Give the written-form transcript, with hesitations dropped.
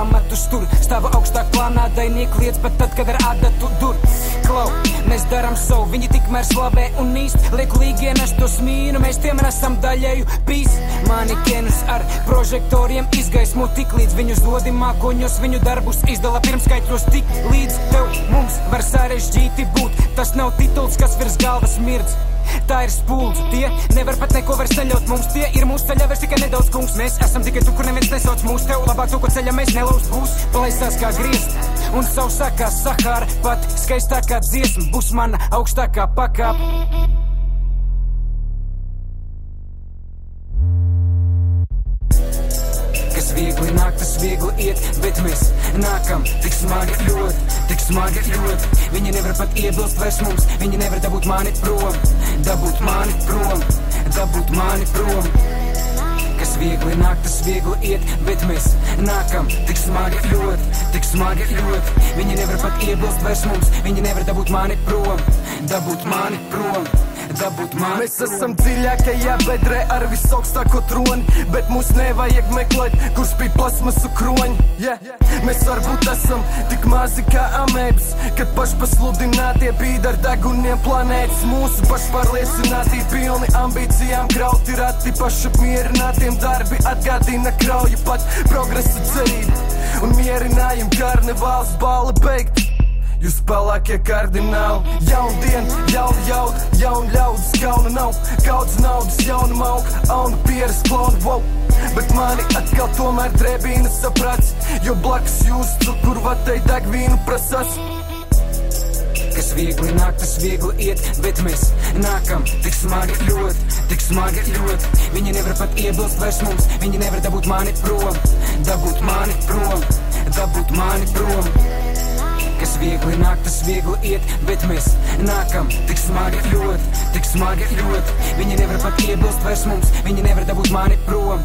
pamatus tur. Stāva augstāk plānā, dainieku liec pat tad, kad ar adatu dur. Klau, mēs daram savu, viņi tikmēr slavē un īst. Liekulīgie nes to smīnu, mēs tiem nesam daļēju pīs. Manikenus ar prožektoriem izgaismo tik līdz viņu zodi mākoņos, viņu darbus izdala pirmskaitļos tik līdz tev mums var sarežģīti būt. Tas nav tituls, kas virs galvas mirdz. Tā ir spuldze, tie nevar pat neko vairs ceļot mums. Tie ir mūsu ceļā vairs tikai nedaudz kungs. Mēs esam tikai tu, kur neviens nesauc mūs. Tev labāk to, ko ceļā mēs nelaust būs. Palaistās kā griezt un sausākā Sahara. Pat skaistākā dziesma būs mana augstākā pakāpe. Viegli nāk, tas viegli iet, bet mēs nākam tik smagi ļoti. Viņi nevar pat iebilst vairs mums, viņi nevar dabūt mani prom. Kas viegli nāk, tas viegli iet, bet mēs nākam tik smagi ļoti. Viņi nevar pat iebilst vairs mums, viņi nevar dabūt mani prom. Mēs esam dziļākajā bedrē ar visaugstāko troni, bet mūs nevajag meklēt, kur spīd plasmasu kroņi. Mēs varbūt esam tik mazi kā amēbas, kad pašpasludinātie bīd ar deguniem planētas. Mūsu pašpārliecinātī pilni ambīcijām krauti rati, pašapmierinātiem darbi atgādina krauju pat progresa cerību un mierinājumu karnevāls bāli beigt. Jūs pelēkie kardināli, jaun diena, jauna jauda, jauna ļaudis, kauna nav, kaudzes naudas, jauna mauka, auna pieras klona, wow. Bet mani atkal tomēr drēbīna saprats, jo blakus jūs cukurvatei degvīnu prasas. Kas viegli nāk, tas viegli iet, bet mēs nākam tik smagi ļoti. Viņi nevar pat iebilst vairs mums, viņi nevar dabūt mani prom. Kas viegli nāk, tas viegli iet, bet mēs nākam tik smagi ļoti. Viņi nevar pat iebilst vairs mums, viņi nevar dabūt mani prom.